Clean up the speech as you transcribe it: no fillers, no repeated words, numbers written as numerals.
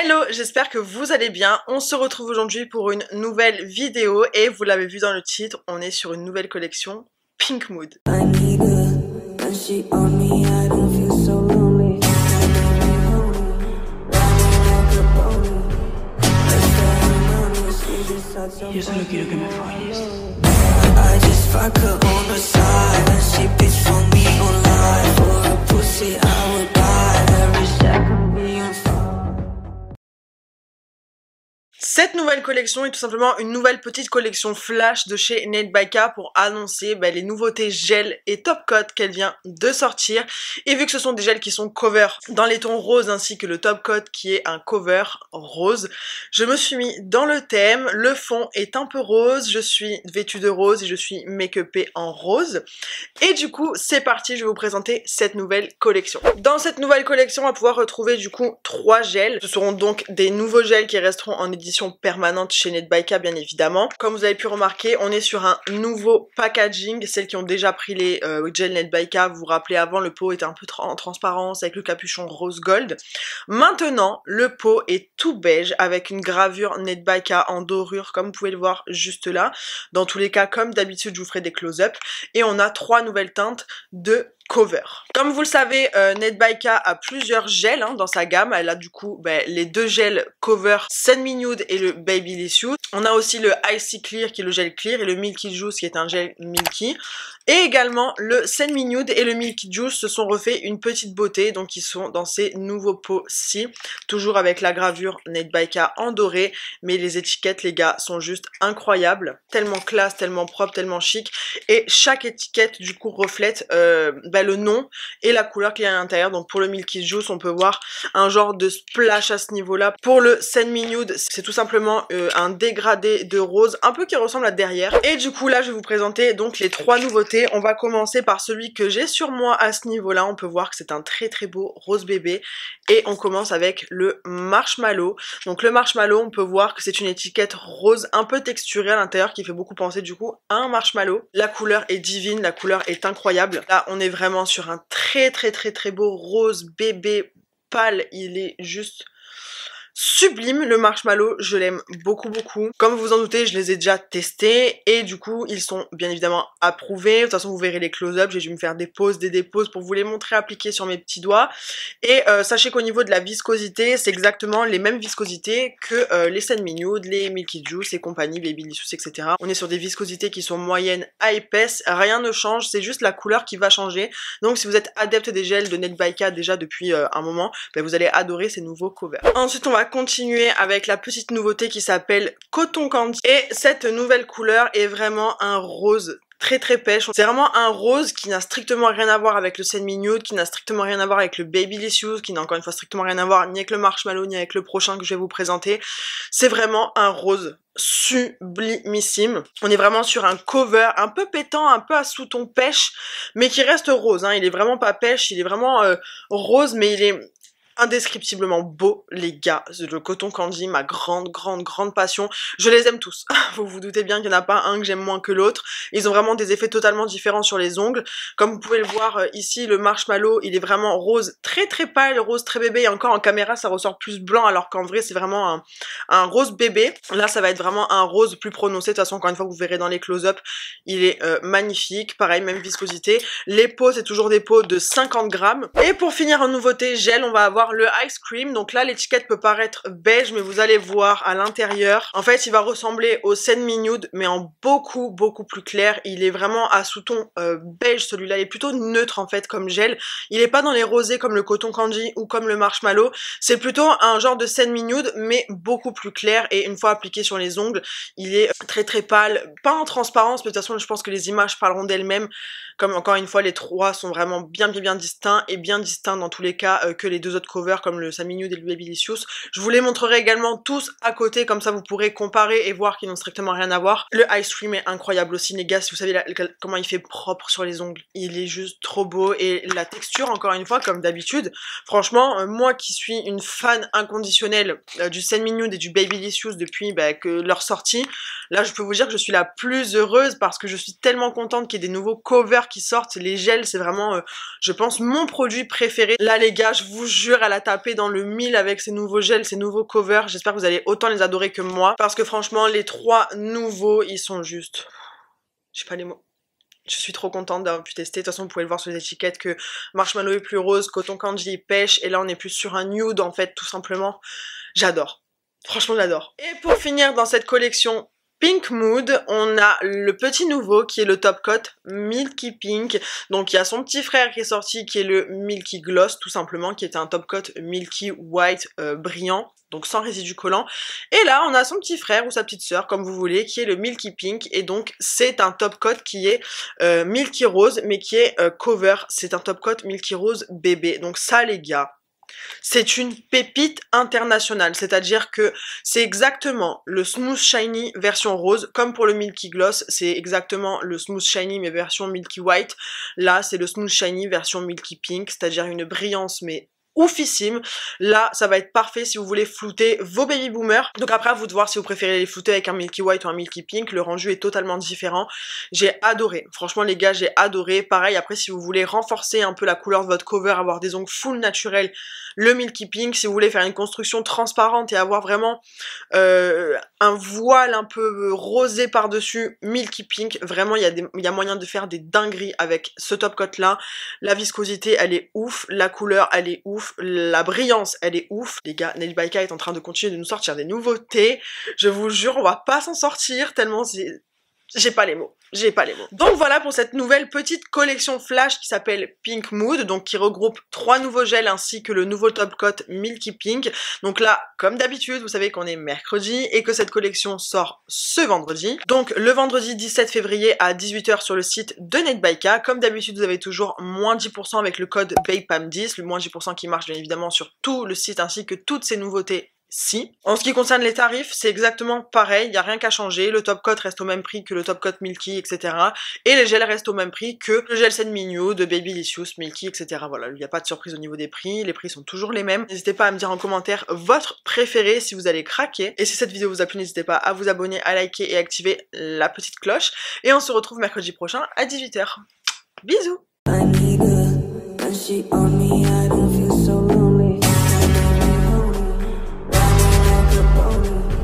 Hello, j'espère que vous allez bien. On se retrouve aujourd'hui pour une nouvelle vidéo et vous l'avez vu dans le titre, on est sur une nouvelle collection Pink Mood. Yo solo quiero que me folles. Cette nouvelle collection est tout simplement une nouvelle petite collection flash de chez Nate by K pour annoncer les nouveautés gel et top coat qu'elle vient de sortir. Et vu que ce sont des gels qui sont cover dans les tons roses ainsi que le top coat qui est un cover rose, je me suis mis dans le thème. Le fond est un peu rose, je suis vêtue de rose et je suis make-upée en rose. Et du coup, c'est parti, je vais vous présenter cette nouvelle collection. Dans cette nouvelle collection, on va pouvoir retrouver du coup 3 gels. Ce seront donc des nouveaux gels qui resteront en édition permanente chez Nate by K bien évidemment. Comme vous avez pu remarquer, on est sur un nouveau packaging. Celles qui ont déjà pris les gels Nate by K, vous vous rappelez avant le pot était un peu en transparence avec le capuchon rose gold. Maintenant le pot est tout beige avec une gravure Nate by K en dorure comme vous pouvez le voir juste là. Dans tous les cas, comme d'habitude, je vous ferai des close-up et on a 3 nouvelles teintes de cover. Comme vous le savez, Nate by K a plusieurs gels dans sa gamme. Elle a du coup les 2 gels cover Send Me Nude et le Babylicious. On a aussi le Icy Clear qui est le gel clear et le Milky Juice qui est un gel milky. Et également le Send Me Nude et le Milky Juice se sont refait une petite beauté, donc ils sont dans ces nouveaux pots-ci, toujours avec la gravure Nate by K en doré, mais les étiquettes les gars sont juste incroyables, tellement classe, tellement propre, tellement chic, et chaque étiquette du coup reflète le nom et la couleur qu'il y a à l'intérieur. Donc pour le Milky Juice on peut voir un genre de splash à ce niveau là. Pour le Send Me Nude c'est tout simplement un dégradé de rose un peu qui ressemble à derrière. Et du coup là je vais vous présenter donc les 3 nouveautés. On va commencer par celui que j'ai sur moi à ce niveau là. On peut voir que c'est un très très beau rose bébé et on commence avec le marshmallow. Donc le marshmallow, on peut voir que c'est une étiquette rose un peu texturée à l'intérieur qui fait beaucoup penser du coup à un marshmallow. La couleur est divine, la couleur est incroyable. Là on est vraiment sur un très très très très beau rose bébé pâle, il est juste sublime. Le marshmallow, je l'aime beaucoup beaucoup. Comme vous vous en doutez, je les ai déjà testés et du coup ils sont bien évidemment approuvés. De toute façon vous verrez les close-up, j'ai dû me faire des pauses, des déposes pour vous les montrer appliqués sur mes petits doigts. Et sachez qu'au niveau de la viscosité, c'est exactement les mêmes viscosités que les Send Me Nude, les Milky Juice et compagnie, Babylicious, etc. On est sur des viscosités qui sont moyennes à épaisses, rien ne change, c'est juste la couleur qui va changer. Donc si vous êtes adepte des gels de Nate by K déjà depuis un moment, vous allez adorer ces nouveaux covers. Ensuite on va continuer avec la petite nouveauté qui s'appelle Cotton Candy. Et cette nouvelle couleur est vraiment un rose très très pêche. C'est vraiment un rose qui n'a strictement rien à voir avec le Send Me Nude, qui n'a strictement rien à voir avec le Babylicious, qui n'a encore une fois strictement rien à voir ni avec le marshmallow ni avec le prochain que je vais vous présenter. C'est vraiment un rose sublimissime. On est vraiment sur un cover un peu pétant, un peu à sous-ton pêche, mais qui reste rose. Il est vraiment pas pêche, il est vraiment rose, mais il est indescriptiblement beau les gars. Le Cotton Candy, ma grande passion. Je les aime tous. Vous vous doutez bien qu'il n'y en a pas un que j'aime moins que l'autre. Ils ont vraiment des effets totalement différents sur les ongles. Comme vous pouvez le voir ici, le marshmallow, il est vraiment rose très très pâle, rose très bébé. Et encore en caméra, ça ressort plus blanc alors qu'en vrai, c'est vraiment un rose bébé. Là, ça va être vraiment un rose plus prononcé. De toute façon, encore une fois, vous verrez dans les close-up, il est magnifique. Pareil, même viscosité. Les pots, c'est toujours des pots de 50 grammes. Et pour finir en nouveauté gel, on va avoir le Ice Cream. Donc là l'étiquette peut paraître beige, mais vous allez voir à l'intérieur, en fait il va ressembler au Send Me Nude mais en beaucoup plus clair. Il est vraiment à sous-ton beige, celui-là il est plutôt neutre en fait comme gel. Il est pas dans les rosés comme le Cotton Candy ou comme le marshmallow, c'est plutôt un genre de Send Me Nude mais beaucoup plus clair, et une fois appliqué sur les ongles il est très très pâle, pas en transparence, mais de toute façon je pense que les images parleront d'elles-mêmes. Comme encore une fois les 3 sont vraiment bien distincts, et bien distincts dans tous les cas que les 2 autres covers comme le Send Me Nude et le Babylicious. Je vous les montrerai également tous à côté, comme ça vous pourrez comparer et voir qu'ils n'ont strictement rien à voir. Le Ice Cream est incroyable aussi les gars, si vous savez comment il fait propre sur les ongles, il est juste trop beau, et la texture encore une fois comme d'habitude, franchement moi qui suis une fan inconditionnelle du Send Me Nude et du Babylicious depuis que leur sortie, là je peux vous dire que je suis la plus heureuse parce que je suis tellement contente qu'il y ait des nouveaux covers qui sortent. Les gels c'est vraiment je pense mon produit préféré. Là les gars je vous jure, à la taper dans le 1000 avec ces nouveaux gels, ces nouveaux covers. J'espère que vous allez autant les adorer que moi. Parce que franchement, les 3 nouveaux, ils sont juste... J'ai pas les mots. Je suis trop contente d'avoir pu tester. De toute façon, vous pouvez le voir sur les étiquettes que Marshmallow est plus rose, Cotton Candy pêche. Et là, on est plus sur un nude, en fait, tout simplement. J'adore. Franchement, j'adore. Et pour finir dans cette collection Pink Mood, on a le petit nouveau qui est le Top Coat Milky Pink. Donc il y a son petit frère qui est sorti qui est le Milky Gloss tout simplement, qui était un Top Coat Milky White brillant, donc sans résidu collant. Et là on a son petit frère ou sa petite sœur comme vous voulez, qui est le Milky Pink, et donc c'est un Top Coat qui est Milky Rose mais qui est cover, c'est un Top Coat Milky Rose bébé. Donc ça les gars, c'est une pépite internationale, c'est-à-dire que c'est exactement le Smooth Shiny version rose, comme pour le Milky Gloss, c'est exactement le Smooth Shiny mais version Milky White. Là, c'est le Smooth Shiny version Milky Pink, c'est-à-dire une brillance mais oufissime. Là, ça va être parfait si vous voulez flouter vos baby boomers. Donc après, à vous de voir si vous préférez les flouter avec un Milky White ou un Milky Pink. Le rendu est totalement différent. J'ai adoré. Franchement, les gars, j'ai adoré. Pareil, après, si vous voulez renforcer un peu la couleur de votre cover, avoir des ongles full naturels, le Milky Pink. Si vous voulez faire une construction transparente et avoir vraiment un voile un peu rosé par-dessus, Milky Pink. Vraiment, il y a moyen de faire des dingueries avec ce top coat là. La viscosité, elle est ouf. La couleur, elle est ouf. La brillance, elle est ouf. Les gars, Nail by K est en train de continuer de nous sortir des nouveautés. Je vous jure, on va pas s'en sortir tellement c'est... J'ai pas les mots. J'ai pas les mots. Donc voilà pour cette nouvelle petite collection flash qui s'appelle Pink Mood, donc qui regroupe 3 nouveaux gels ainsi que le nouveau Top Coat Milky Pink. Donc là, comme d'habitude, vous savez qu'on est mercredi et que cette collection sort ce vendredi. Donc le vendredi 17 février à 18 h sur le site de Nail by K. Comme d'habitude, vous avez toujours moins 10% avec le code BABEPAM10, le moins 10% qui marche bien évidemment sur tout le site ainsi que toutes ces nouveautés. Si. En ce qui concerne les tarifs, c'est exactement pareil, il n'y a rien qu'à changer. Le Top Coat reste au même prix que le Top Coat Milky, etc. Et les gels restent au même prix que le gel Send Me Nude, de Babylicious, Milky, etc. Voilà, il n'y a pas de surprise au niveau des prix, les prix sont toujours les mêmes. N'hésitez pas à me dire en commentaire votre préféré si vous allez craquer. Et si cette vidéo vous a plu, n'hésitez pas à vous abonner, à liker et activer la petite cloche. Et on se retrouve mercredi prochain à 18 h. Bisous!